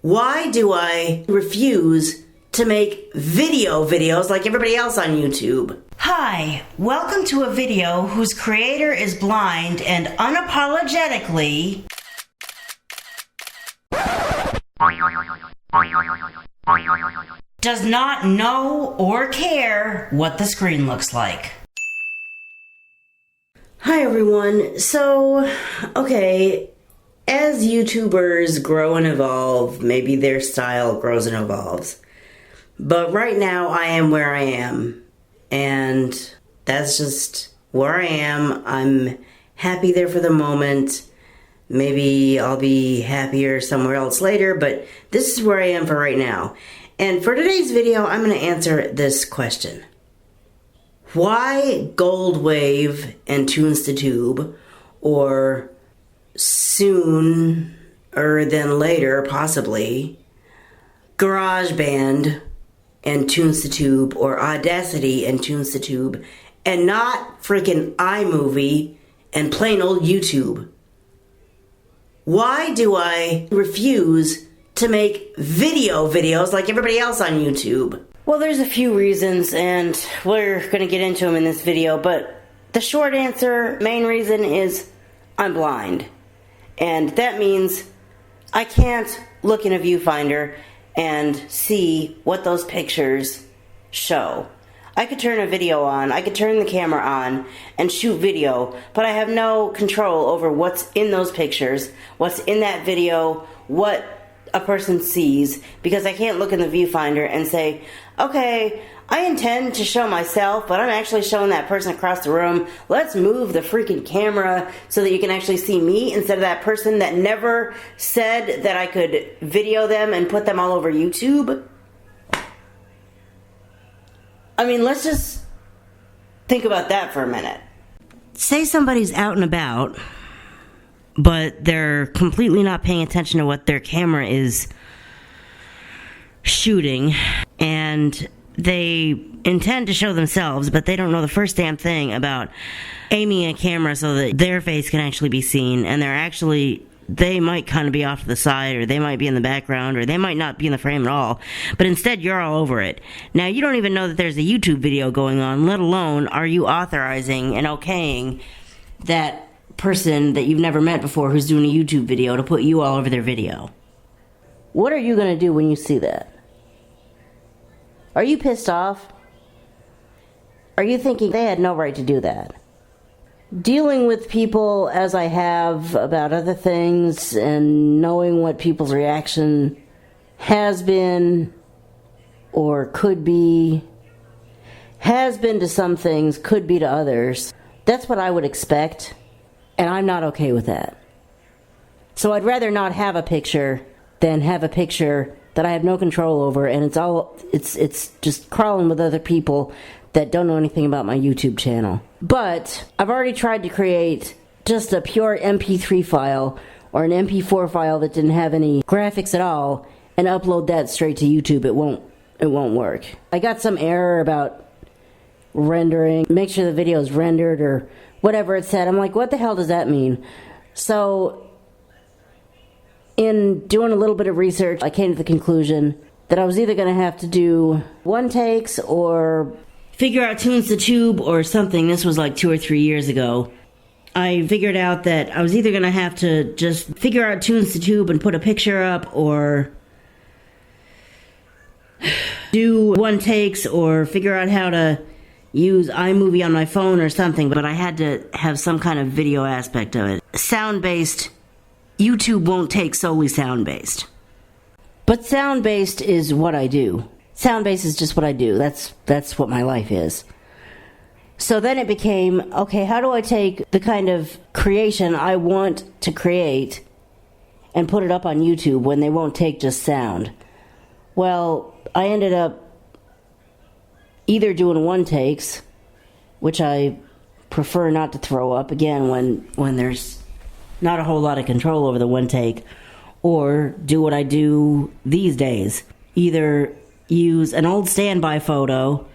Why do I refuse to make videos like everybody else on YouTube? Hi, welcome to a video whose creator is blind and unapologetically does not know or care what the screen looks like. Hi everyone. So, okay, as YouTubers grow and evolve, maybe their style grows and evolves. But right now I am where I am. And that's just where I am. I'm happy there for the moment. Maybe I'll be happier somewhere else later, but this is where I am for right now. And for today's video, I'm going to answer this question. Why Gold Wave and Tunes to Tube, or sooner than later, possibly, GarageBand and Tunes to Tube, or Audacity and Tunes to Tube, and not freaking iMovie and plain old YouTube? Why do I refuse to make videos like everybody else on YouTube? Well, there's a few reasons, and we're going to get into them in this video, but the short answer, main reason is I'm blind. And that means I can't look in a viewfinder and see what those pictures show. I could turn a video on, I could turn the camera on and shoot video, but I have no control over what's in those pictures, what's in that video, what a person sees, because I can't look in the viewfinder and say, okay, I intend to show myself, but I'm actually showing that person across the room. Let's move the freaking camera so that you can actually see me instead of that person that never said that I could video them and put them all over YouTube. I mean, let's just think about that for a minute. Say somebody's out and about, but they're completely not paying attention to what their camera is shooting, and they intend to show themselves, but they don't know the first damn thing about aiming a camera so that their face can actually be seen, and they might kind of be off to the side, or they might be in the background, or they might not be in the frame at all, but instead you're all over it. Now, you don't even know that there's a YouTube video going on, let alone are you authorizing and okaying that person that you've never met before who's doing a YouTube video to put you all over their video. What are you going to do when you see that? Are you pissed off? Are you thinking they had no right to do that? Dealing with people as I have about other things and knowing what people's reaction has been or could be, has been to some things, could be to others, that's what I would expect. And I'm not okay with that. So I'd rather not have a picture than have a picture that I have no control over, and it's just crawling with other people that don't know anything about my YouTube channel. But I've already tried to create just a pure MP3 file or an MP4 file that didn't have any graphics at all and upload that straight to YouTube. It won't work. I got some error about rendering, make sure the video is rendered or whatever it said. I'm like, what the hell does that mean? So in doing a little bit of research, I came to the conclusion that I was either going to have to do one takes or figure out Tunes to Tube or something. This was like 2 or 3 years ago. I figured out that I was either going to have to just figure out Tunes to Tube and put a picture up, or do one takes, or figure out how to use iMovie on my phone or something, but I had to have some kind of video aspect of it. Sound-based, YouTube won't take solely sound-based. But sound-based is what I do. Sound-based is just what I do. That's what my life is. So then it became, okay, how do I take the kind of creation I want to create and put it up on YouTube when they won't take just sound? Well, I ended up either doing one takes, which I prefer not to throw up, again, when there's not a whole lot of control over the one take, or do what I do these days. Either use an old standby photo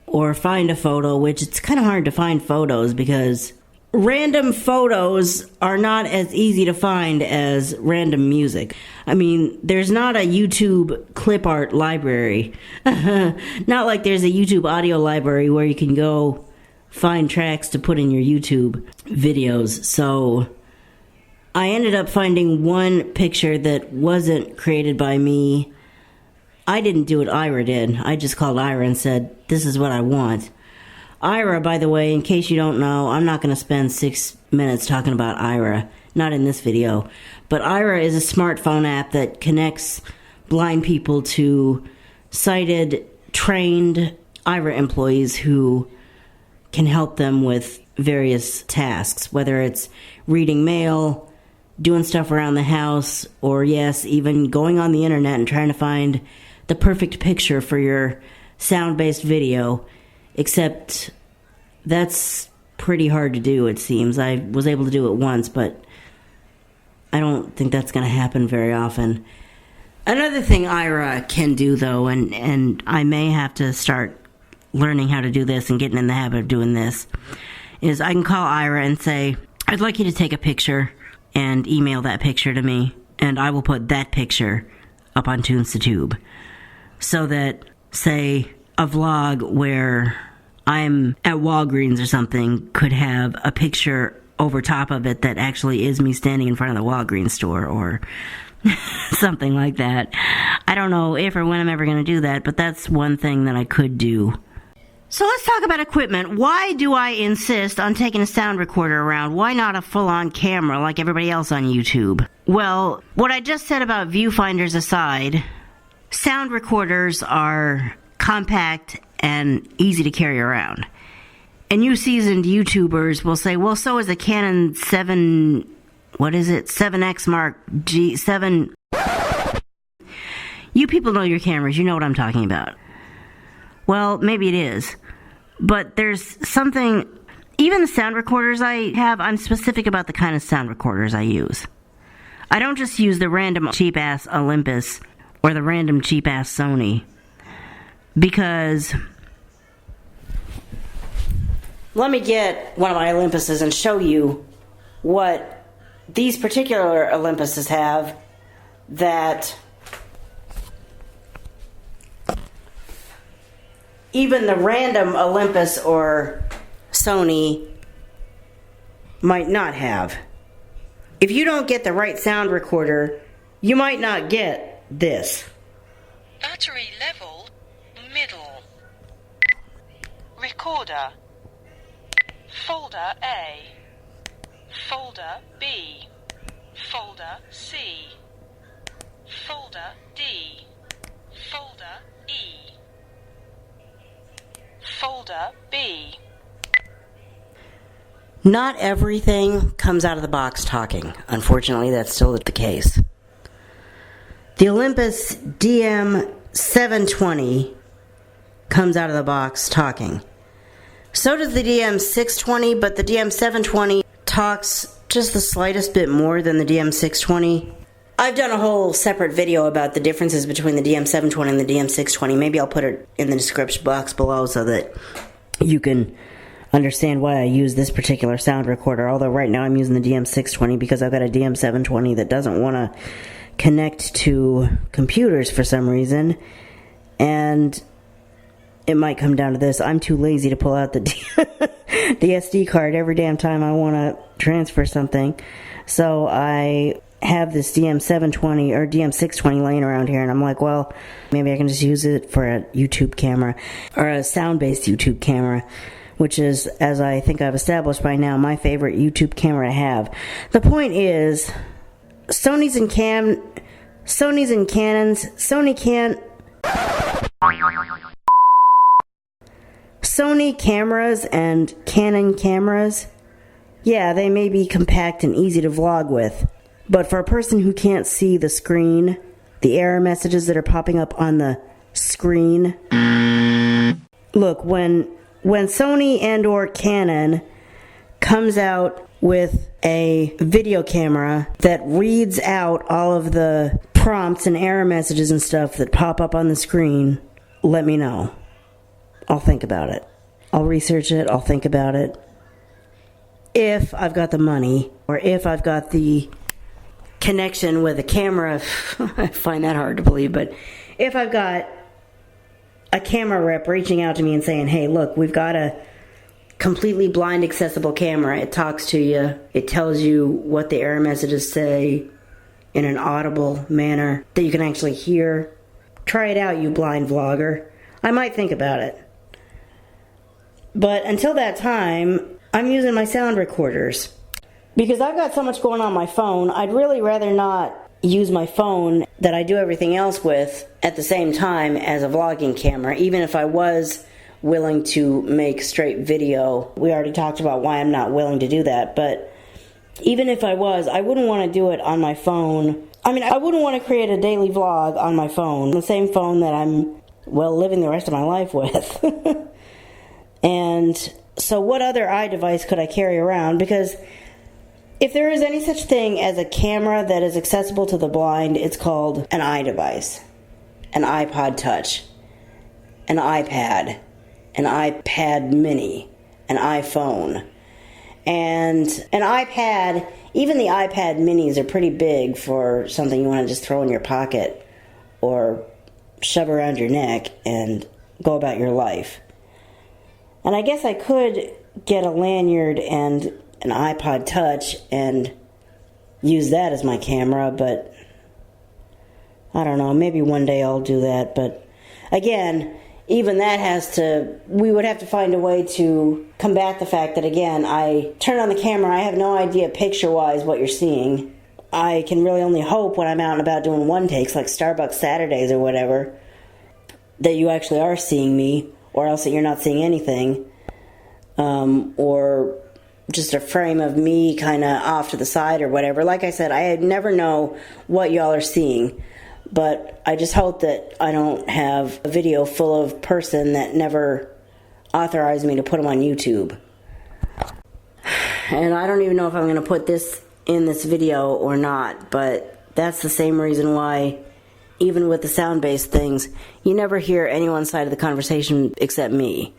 or find a photo, which it's kind of hard to find photos because random photos are not as easy to find as random music. I mean, there's not a YouTube clip art library. Not like there's a YouTube audio library where you can go find tracks to put in your YouTube videos. So I ended up finding one picture that wasn't created by me. I didn't do it, Youre did. I just called Youre and said, this is what I want. Youre, by the way, in case you don't know, I'm not going to spend 6 minutes talking about Youre. Not in this video. But Youre is a smartphone app that connects blind people to sighted, trained Youre employees who can help them with various tasks, whether it's reading mail, doing stuff around the house, or yes, even going on the internet and trying to find the perfect picture for your sound-based video. Except that's pretty hard to do, it seems. I was able to do it once, but I don't think that's going to happen very often. Another thing Youre can do, though, and I may have to start learning how to do this and getting in the habit of doing this, is I can call Youre and say, I'd like you to take a picture and email that picture to me, and I will put that picture up on Tunes to Tube. So that, say, a vlog where I'm at Walgreens or something could have a picture over top of it that actually is me standing in front of the Walgreens store or something like that. I don't know if or when I'm ever going to do that, but that's one thing that I could do. So let's talk about equipment. Why do I insist on taking a sound recorder around? Why not a full-on camera like everybody else on YouTube? Well, what I just said about viewfinders aside, sound recorders are compact and easy to carry around. And you seasoned YouTubers will say, well, so is a Canon 7X Mark G7. You people know your cameras, you know what I'm talking about. Well, maybe it is. But there's something, even the sound recorders I have, I'm specific about the kind of sound recorders I use. I don't just use the random cheap-ass Olympus or the random cheap-ass Sony. Because, let me get one of my Olympuses and show you what these particular Olympuses have that even the random Olympus or Sony might not have. If you don't get the right sound recorder, you might not get this. Battery level, middle. Recorder. Folder A. Folder B. Folder C. Folder D. Folder E. Folder B. Not everything comes out of the box talking. Unfortunately, that's still the case. The Olympus DM720 comes out of the box talking. So does the DM620, but the DM720 talks just the slightest bit more than the DM620. I've done a whole separate video about the differences between the DM720 and the DM620. Maybe I'll put it in the description box below so that you can understand why I use this particular sound recorder. Although right now I'm using the DM620 because I've got a DM720 that doesn't want to connect to computers for some reason. And it might come down to this. I'm too lazy to pull out the SD card every damn time I want to transfer something. So I have this DM720 or DM620 laying around here, and I'm like, well, maybe I can just use it for a YouTube camera or a sound-based YouTube camera, which is, as I think I've established by now, my favorite YouTube camera to have. The point is, Sony cameras and Canon cameras, yeah, they may be compact and easy to vlog with. But for a person who can't see the screen, the error messages that are popping up on the screen, look, when Sony and or Canon comes out with a video camera that reads out all of the prompts and error messages and stuff that pop up on the screen, let me know. I'll think about it. I'll research it. I'll think about it. If I've got the money, or if I've got the connection with a camera, I find that hard to believe, but if I've got a camera rep reaching out to me and saying, hey, look, we've got a completely blind accessible camera. It talks to you. It tells you what the error messages say in an audible manner that you can actually hear. Try it out, you blind vlogger. I might think about it. But until that time, I'm using my sound recorders. Because I've got so much going on my phone, I'd really rather not use my phone that I do everything else with at the same time as a vlogging camera, even if I was willing to make straight video. We already talked about why I'm not willing to do that, but even if I was, I wouldn't want to do it on my phone. I mean, I wouldn't want to create a daily vlog on my phone, the same phone that I'm, well, living the rest of my life with. And so what other iDevice could I carry around? Because if there is any such thing as a camera that is accessible to the blind, it's called an iDevice, an iPod Touch, an iPad, an iPad mini, an iPhone. And an iPad, even the iPad minis are pretty big for something you want to just throw in your pocket or shove around your neck and go about your life. And I guess I could get a lanyard and an iPod Touch and use that as my camera, but I don't know, maybe one day I'll do that. But again, even that we would have to find a way to combat the fact that, again, I turn on the camera, I have no idea picture-wise what you're seeing. I can really only hope when I'm out and about doing one-takes, like Starbucks Saturdays or whatever, that you actually are seeing me, or else that you're not seeing anything, or just a frame of me kind of off to the side or whatever. Like I said, I never know what y'all are seeing. But I just hope that I don't have a video full of person that never authorized me to put them on YouTube. And I don't even know if I'm going to put this in this video or not, but that's the same reason why, even with the sound-based things, you never hear anyone's side of the conversation except me.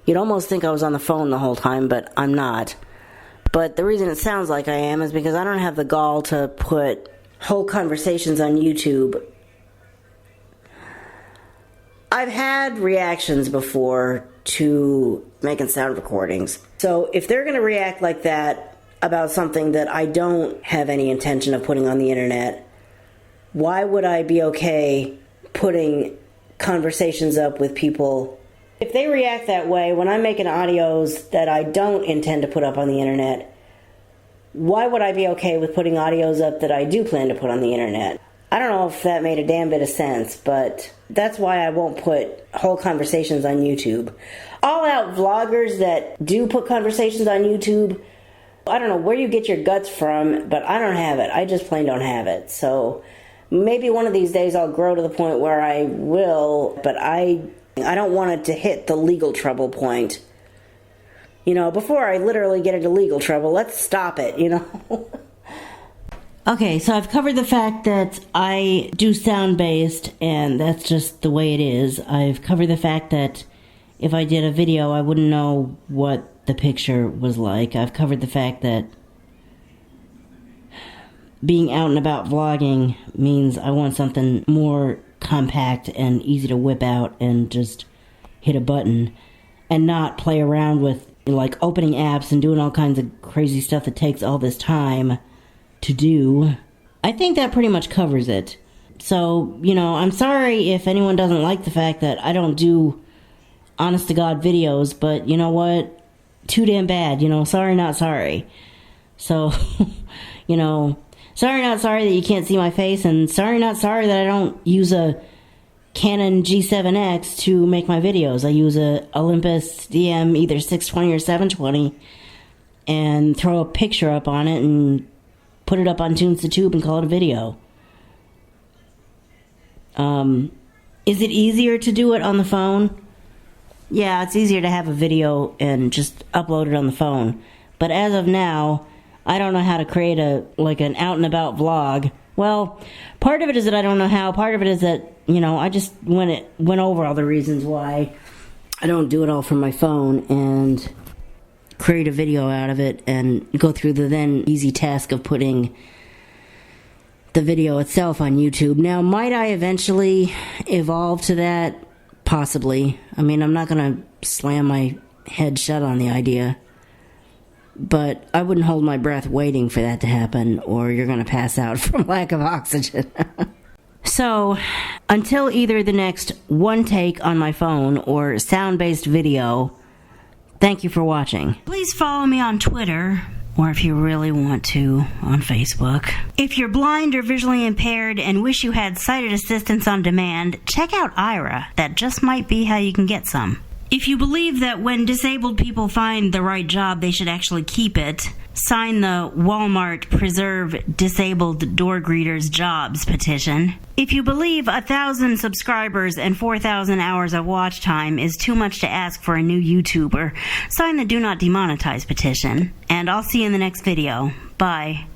You'd almost think I was on the phone the whole time, but I'm not. But the reason it sounds like I am is because I don't have the gall to put whole conversations on YouTube. I've had reactions before to making sound recordings. So if they're going to react like that about something that I don't have any intention of putting on the internet, why would I be okay putting conversations up with people? If they react that way when I'm making audios that I don't intend to put up on the internet, why would I be okay with putting audios up that I do plan to put on the internet? I don't know if that made a damn bit of sense, but that's why I won't put whole conversations on YouTube. All-out vloggers that do put conversations on YouTube, I don't know where you get your guts from, but I don't have it. I just plain don't have it. So maybe one of these days I'll grow to the point where I will, but I don't want it to hit the legal trouble point. You know, before I literally get into legal trouble, let's stop it, you know? Okay, so I've covered the fact that I do sound-based, and that's just the way it is. I've covered the fact that if I did a video, I wouldn't know what the picture was like. I've covered the fact that being out and about vlogging means I want something more compact and easy to whip out and just hit a button and not play around with, like, opening apps and doing all kinds of crazy stuff that takes all this time to do. I think that pretty much covers it. So, you know, I'm sorry if anyone doesn't like the fact that I don't do honest-to-God videos, but you know what? Too damn bad, you know, sorry not sorry. So, you know, sorry not sorry that you can't see my face, and sorry not sorry that I don't use a Canon G7X to make my videos. I use a Olympus DM either 620 or 720 and throw a picture up on it and put it up on Tunes to Tube and call it a video. Is it easier to do it on the phone? Yeah, it's easier to have a video and just upload it on the phone. But as of now, I don't know how to create an out and about vlog. Well, part of it is that I don't know how. Part of it is that, you know, I just went over all the reasons why I don't do it all from my phone and create a video out of it and go through the then easy task of putting the video itself on YouTube. Now, might I eventually evolve to that? Possibly. I mean, I'm not going to slam my head shut on the idea, but I wouldn't hold my breath waiting for that to happen, or you're going to pass out from lack of oxygen. So, until either the next one take on my phone or sound-based video, thank you for watching. Please follow me on Twitter, or if you really want to, on Facebook. If you're blind or visually impaired and wish you had sighted assistance on demand, check out Youre. That just might be how you can get some. If you believe that when disabled people find the right job, they should actually keep it, sign the Walmart Preserve Disabled Door Greeters Jobs petition. If you believe 1,000 subscribers and 4,000 hours of watch time is too much to ask for a new YouTuber, sign the Do Not Demonetize petition. And I'll see you in the next video. Bye.